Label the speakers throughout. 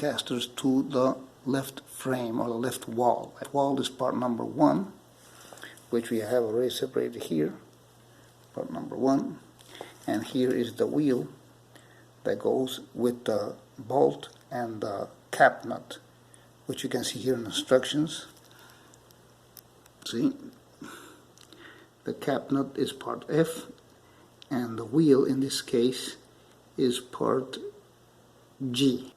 Speaker 1: casters to the left frame or the left wall. That wall is part number 1, which we have already separated here, part number 1, and here is the wheel that goes with the bolt and the cap nut, which you can see here in the instructions. See, the cap nut is part F, and the wheel in this case is part G.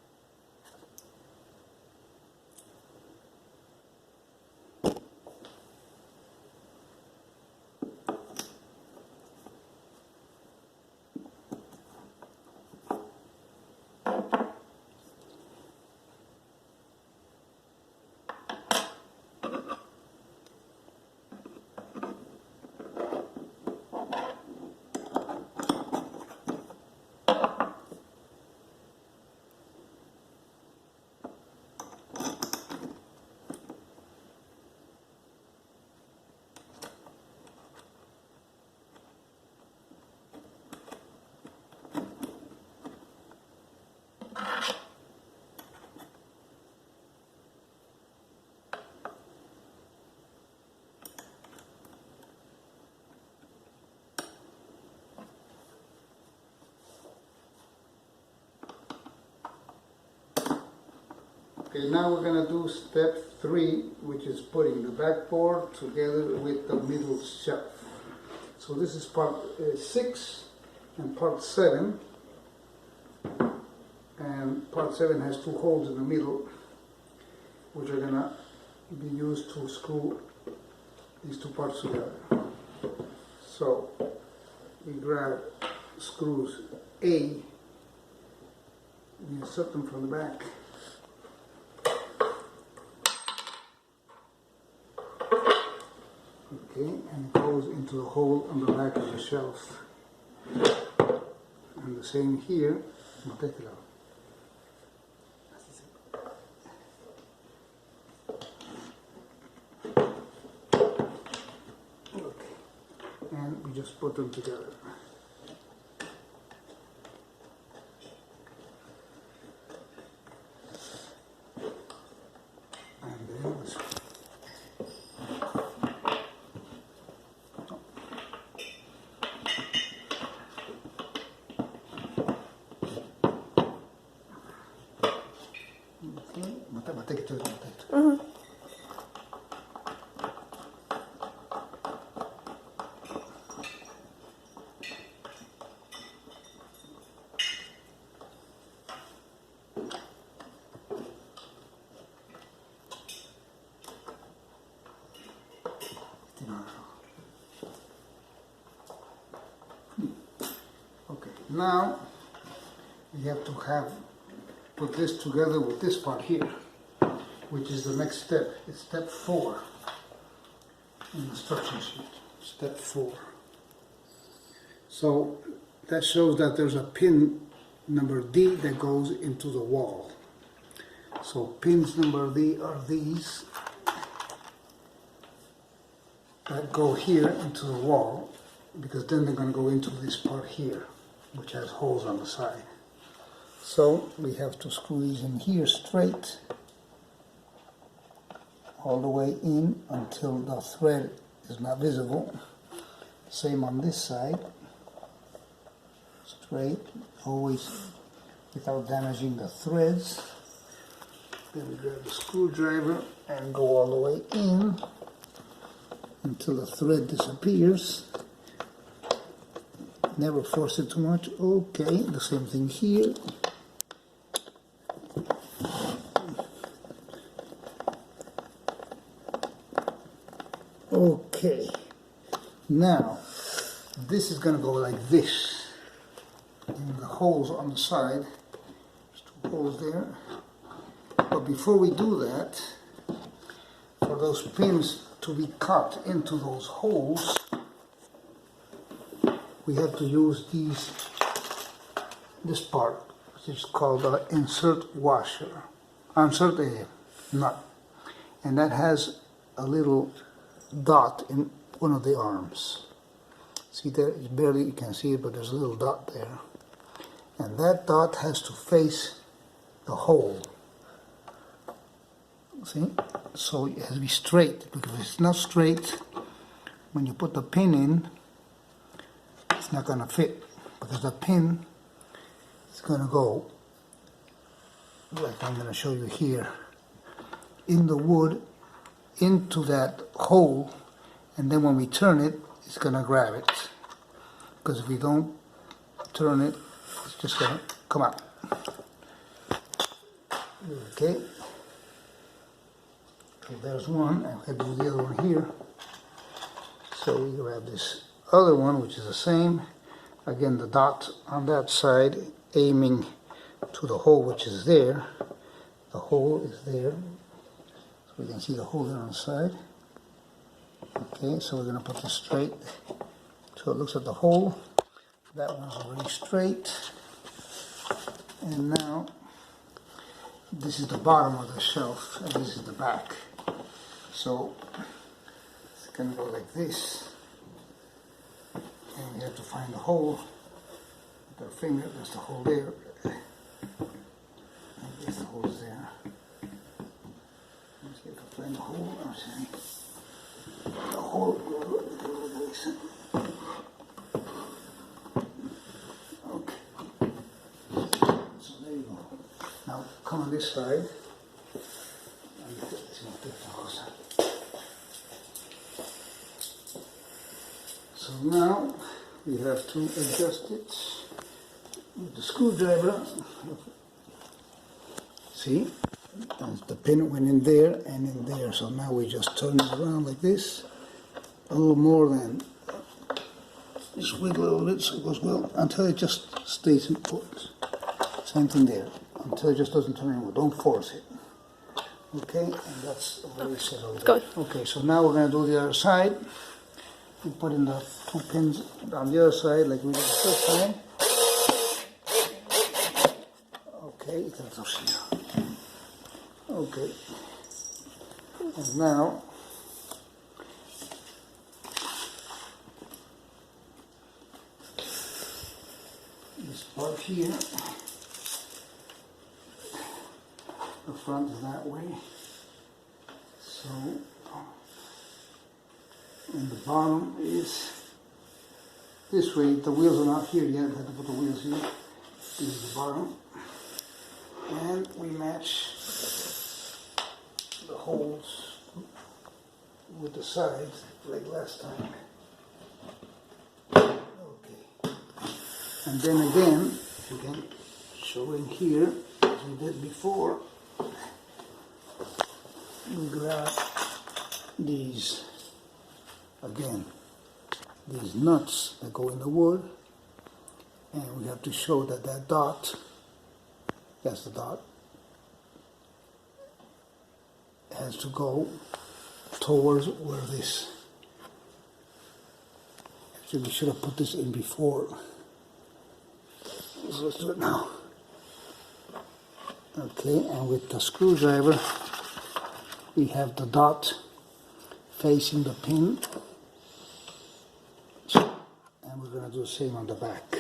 Speaker 1: Okay, now we're going to do step 3, which is putting the backboard together with the middle shelf. So this is part 6 and part 7, and part 7 has 2 holes in the middle, which are going to be used to screw these 2 parts together. So we grab screws A, we insert them from the back. Okay, and it goes into the hole on the back of the shelf. And the same here. Okay. And we just put them together. And then let's okay, now we have to put this together with this part here, which is the next step. It's step 4 in the instruction sheet. Step 4. So that shows that there's a pin number D that goes into the wall. So pins number D are these that go here into the wall, because then they're going to go into this part here, which has holes on the side. So we have to screw these in here straight all the way in until the thread is not visible. Same on this side, straight, always without damaging the threads. Then we grab the screwdriver and go all the way in until the thread disappears. Never force it too much. Okay, the same thing here. Okay, now this is going to go like this. And the holes on the side, there's 2 holes there. But before we do that, for those pins to be cut into those holes, we have to use this part, which is called the insert washer. Insert a nut. And that has a little dot in one of the arms. See there, it's barely, you can see it, but there's a little dot there. And that dot has to face the hole. See? So it has to be straight, because if it's not straight, when you put the pin in, it's not going to fit, because the pin is going to go, like I'm going to show you here, in the wood, into that hole, and then when we turn it, it's going to grab it. Because if we don't turn it, it's just going to come out. Okay. So there's one, and I do the other one here. So we grab this other one, which is the same. Again, the dot on that side, aiming to the hole which is there. The hole is there. So we can see the hole there on the side. Okay, so we're going to put this straight. So it looks at the hole. That one's already straight. And now, this is the bottom of the shelf, and this is the back. So it's going to go like this. And we have to find the hole with our finger. There's the hole there. I guess the hole is there. Let's see if I find the hole. The hole. Okay. So there you go. Now come on this side. So now we have to adjust it with the screwdriver. See? And the pin went in there and in there. So now we just turn it around like this. A little more than, just wiggle a little bit so it goes well until it just stays in put. Same thing there. Until it just doesn't turn anymore. Don't force it. Okay, and that's already set over there. Okay, so now we're going to do the other side. We put in the two pins on the other side like we did the first time. Okay, that's here. Okay, and now this part here, the front is that way, so, and the bottom is this way. The wheels are not here yet, I have to put the wheels here. This is the bottom, and we match the holes with the sides like last time. Okay. And then again, you can show in here, as we did before, you grab these, again, these nuts that go in the wood, and we have to show that that dot, that's the dot, has to go towards where this. Actually, we should have put this in before. So let's do it now. Okay, and with the screwdriver, we have the dot facing the pin. And we're going to do the same on the back,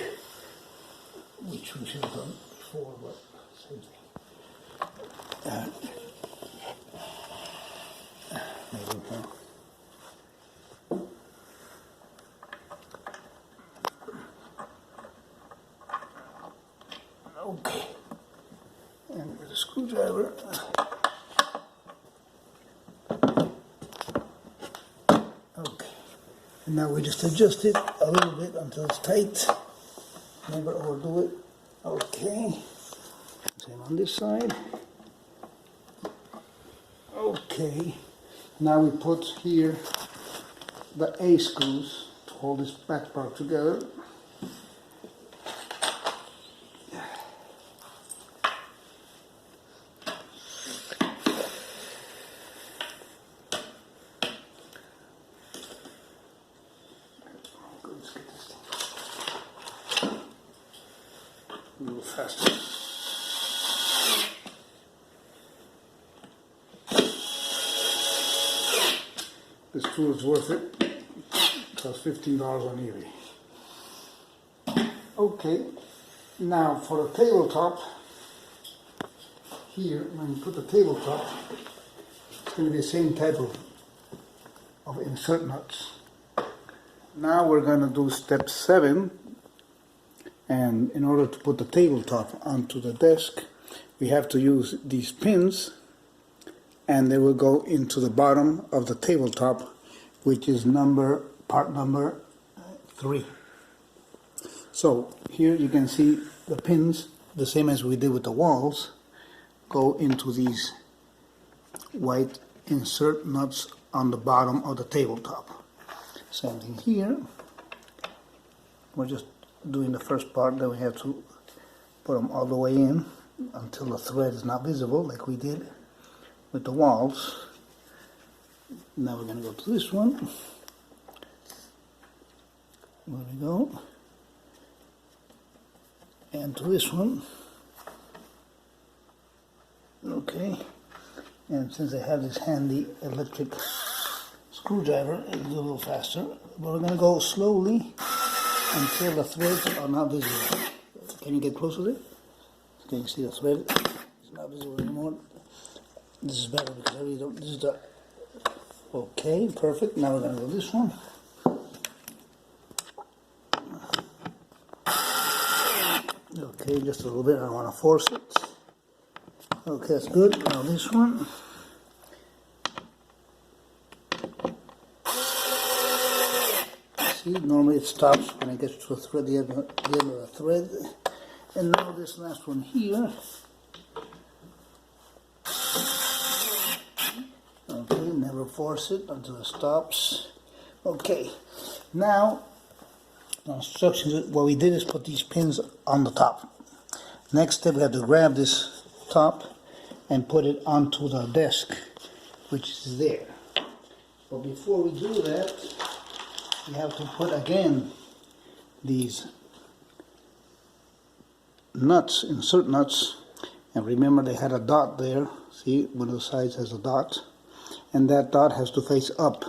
Speaker 1: which we should have done before, but same thing. There we go. Okay, and with a screwdriver, okay, and now we just adjust it a little bit until it's tight. Never overdo it. Okay, same on this side. Okay, now we put here the A screws to hold this back part together. A little faster. This tool is worth it. It costs $15 on eBay. Okay, now for the tabletop, here, when you put the tabletop, going to be the same type of insert nuts. Now we're going to do step 7, and in order to put the tabletop onto the desk, we have to use these pins, and they will go into the bottom of the tabletop, which is part number 3. So here you can see the pins, the same as we did with the walls, go into these white insert nuts on the bottom of the tabletop. Same thing here. We're just doing the first part, then we have to put them all the way in until the thread is not visible, like we did with the walls. Now we're going to go to this one. There we go. And to this one. Okay. And since I have this handy electric screwdriver, it'll do a little faster. But we're going to go slowly until the threads are not visible. Can you get closer there? Can you see the thread? It's not visible anymore. This is better because I really don't. This is the. Okay, perfect. Now we're going to go this one. Okay, just a little bit. I don't want to force it. Okay, that's good. Now this one. See, normally it stops when it gets to the thread, the end of the thread. And now this last one here. Okay, never force it until it stops. Okay, now the instructions, what we did is put these pins on the top. Next step, we have to grab this top and put it onto the desk, which is there. But before we do that, we have to put again these nuts, insert nuts, and remember they had a dot there. See, one of the sides has a dot, and that dot has to face up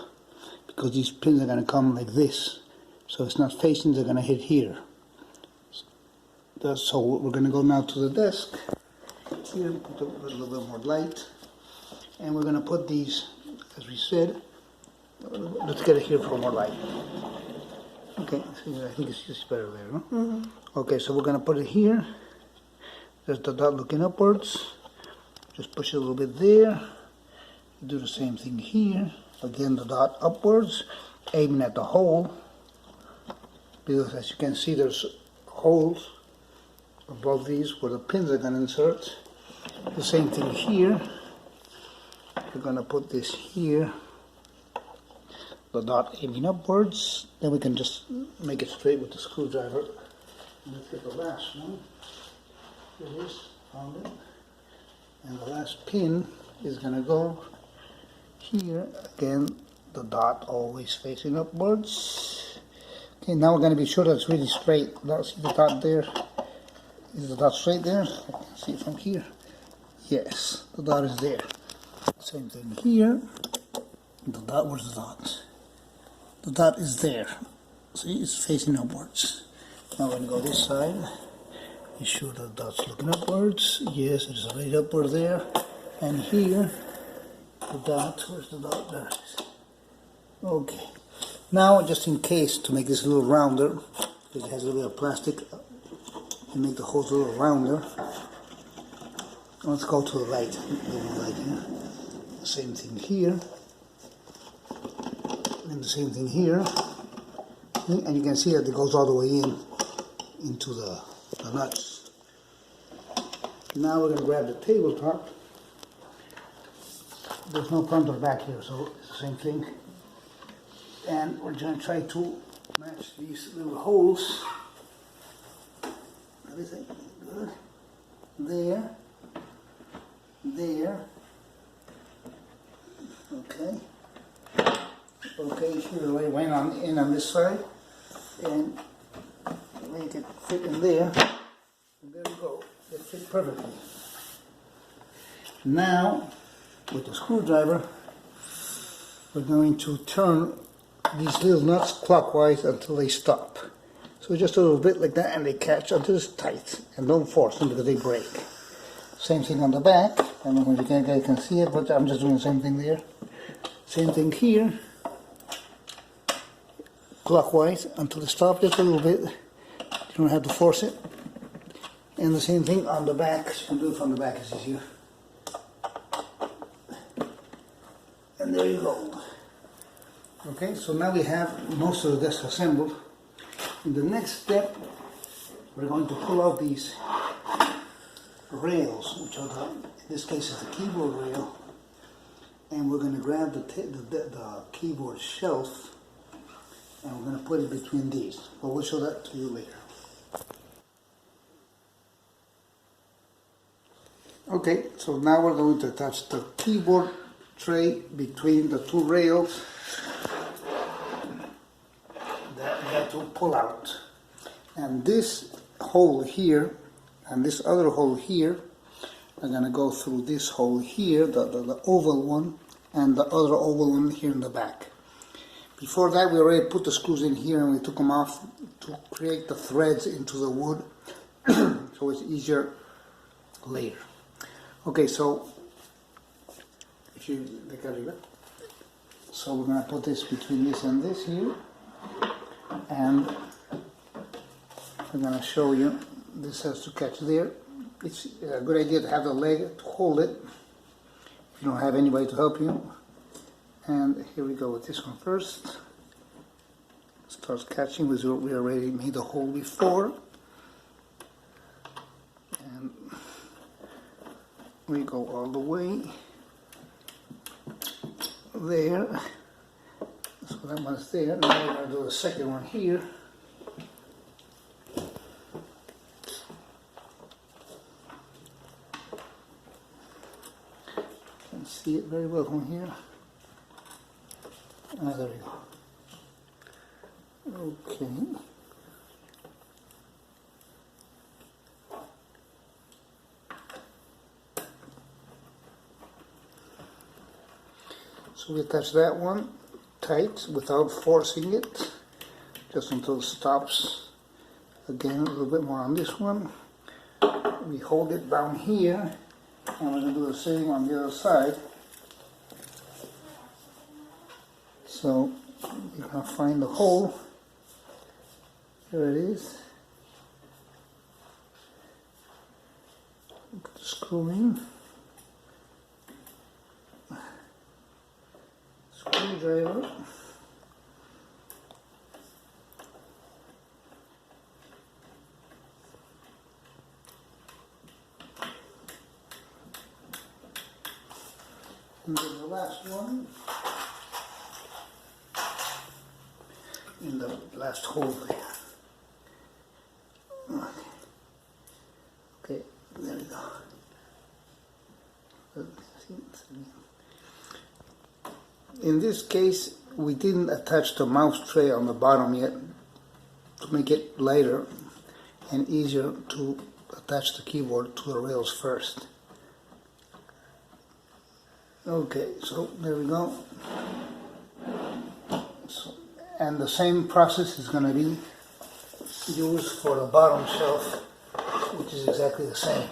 Speaker 1: because these pins are going to come like this. So it's not facing, they're going to hit here. So we're going to go now to the desk. Here, put a little bit more light, and we're going to put these, as we said. Let's get it here for more light. Okay, I think it's just better there, no? Mm-hmm. Okay, so we're going to put it here. There's the dot looking upwards. Just push it a little bit there. Do the same thing here. Again, the dot upwards, aiming at the hole. Because as you can see, there's holes above these where the pins are going to insert. The same thing here. We're going to put this here. The dot aiming upwards. Then we can just make it straight with the screwdriver. Let's get the last one. Here it is. Found it. And the last pin is going to go here. Again, the dot always facing upwards. Okay, now we're going to be sure that it's really straight. Now see the dot there? Is the dot straight there? I can see it from here. Yes, the dot is there. Same thing here. The dot, where's the dot? The dot is there. See, it's facing upwards. Now we're going to go this side. Be sure the dot's looking upwards. Yes, it's right upward there. And here, the dot, where's the dot? There it is. Okay. Now, just in case, to make this a little rounder, because it has a little bit of plastic, and make the holes a little rounder. Let's go to the light. Here. Same thing here. And the same thing here. And you can see that it goes all the way into the nuts. Now we're going to grab the tabletop. There's no front or back here, so it's the same thing. And we're going to try to match these little holes. Everything good. There. There. Okay. Okay, here we went in on this side. And make it fit in there. And there we go. It fits perfectly. Now, with the screwdriver, we're going to turn these little nuts clockwise until they stop. So just a little bit like that, and they catch until it's tight. And don't force them because they break. Same thing on the back. I don't know if you guys can see it, but I'm just doing the same thing there. Same thing here. Clockwise until it stops just a little bit. You don't have to force it. And the same thing on the back. You can do it from the back, it's easier. And there you go. Okay, so now we have most of the desk assembled. In the next step, we're going to pull out these rails, which are in this case is the keyboard rail, and we're going to grab the keyboard shelf, and we're going to put it between these. But we'll show that to you later. Okay, so now we're going to attach the keyboard tray between the two rails that we have to pull out. And this hole here and this other hole here are going to go through this hole here, the oval one, and the other oval one here in the back. Before that, we already put the screws in here and we took them off to create the threads into the wood so it's easier later. Okay, so if you look at it, so we're going to put this between this and this here, and I'm going to show you. This has to catch there. It's a good idea to have the leg to hold it if you don't have anybody to help you. And here we go with this one first. Starts catching with what we already made the hole before. And we go all the way there. So that one's there. Now we're going to do the second one here. You can see it very well from here. Ah, there we go. Okay. So we attach that one tight without forcing it, just until it stops. Again, a little bit more on this one. We hold it down here, and we're going to do the same on the other side. So you're going to find the hole. There it is. Put the screw in. Screwdriver. And then the last one. In the last hole there. Okay, there we go. In this case, we didn't attach the mouse tray on the bottom yet to make it lighter and easier to attach the keyboard to the rails first. Okay, so there we go. And the same process is going to be used for the bottom shelf, which is exactly the same.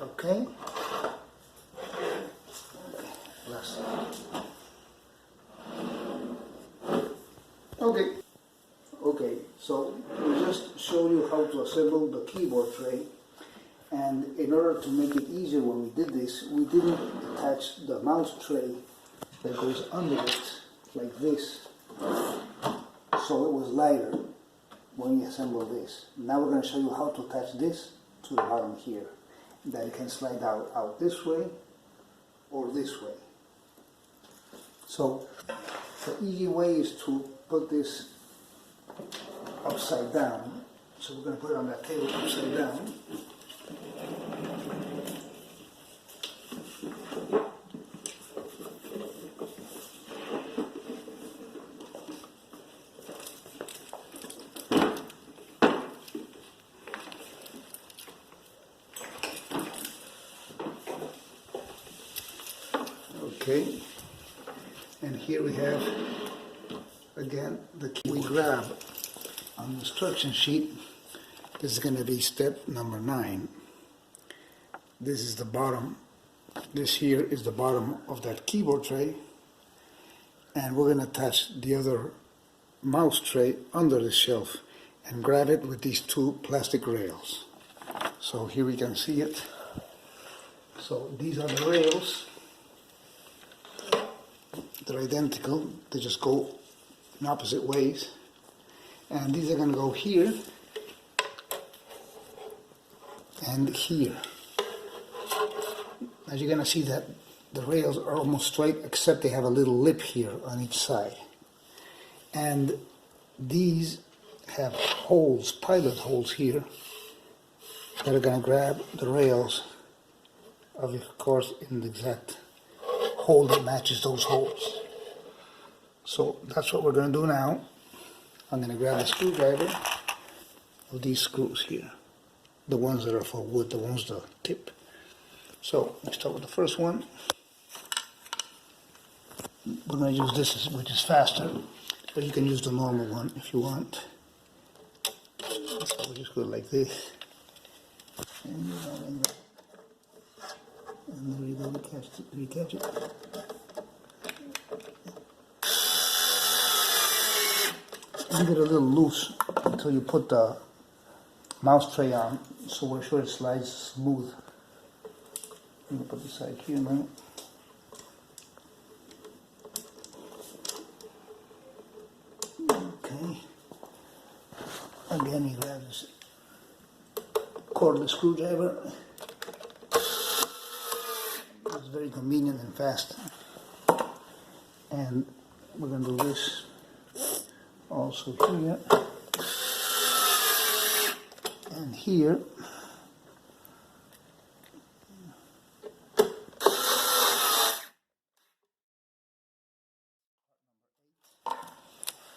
Speaker 1: Okay? Last. Okay, so we just showed you how to assemble the keyboard tray, and in order to make it easier when we did this, we didn't attach the mouse tray that goes under it like this, so it was lighter when we assemble this. Now we're going to show you how to attach this to the bottom here, that it can slide out this way or this way. So the easy way is to put this upside down. So we're going to put it on that table upside down. Okay, and here we have, again, the key we grab on the instruction sheet. This is going to be step number 9. this is the bottom. This here is the bottom of that keyboard tray, and we're going to attach the other mouse tray under the shelf and grab it with these two plastic rails. So here we can see it. So these are the rails. They're identical, they just go in opposite ways. And these are going to go here and here. As you're going to see that the rails are almost straight, except they have a little lip here on each side. And these have holes, pilot holes here, that are going to grab the rails, of course, in the exact hole that matches those holes. So that's what we're going to do now. I'm going to grab a screwdriver of these screws here, the ones that are for wood, the ones the tip. So we start with the first one. We're going to use this, which is faster, but you can use the normal one if you want. So we just go like this, and you know, and there you go. We catch it. Leave it a little loose until you put the mouse tray on, so we're sure it slides smooth. I'm going to put this side here now. Okay. Again, you grab this cordless screwdriver. It's very convenient and fast. And we're going to do this also here and here.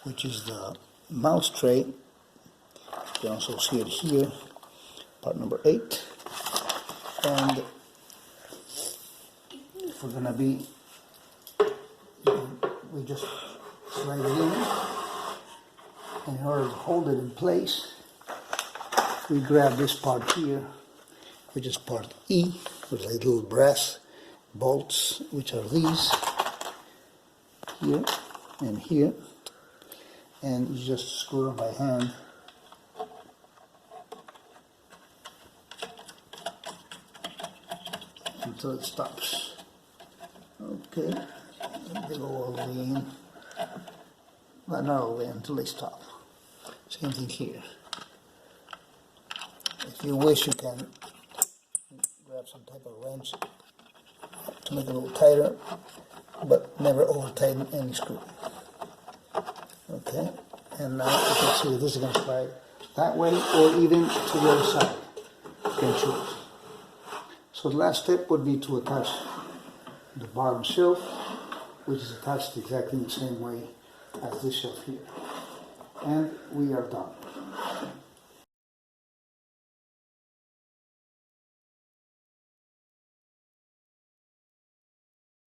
Speaker 1: Which is the mouse tray. You can also see it here, part number 8. And if we're going to be, we just slide it in. And in order to hold it in place, we grab this part here, which is part E, with like little brass bolts, which are these, here and here. And you just screw them by hand. Until it stops. Okay, they go all the way in. But not all the way until they stop. Same thing here. If you wish, you can grab some type of wrench to make it a little tighter, but never over tighten any screw. Okay, and now you can see that this is going to slide that way or even to the other side. You can choose. So the last step would be to attach the bottom shelf, which is attached exactly the same way as this shelf here. And we are done.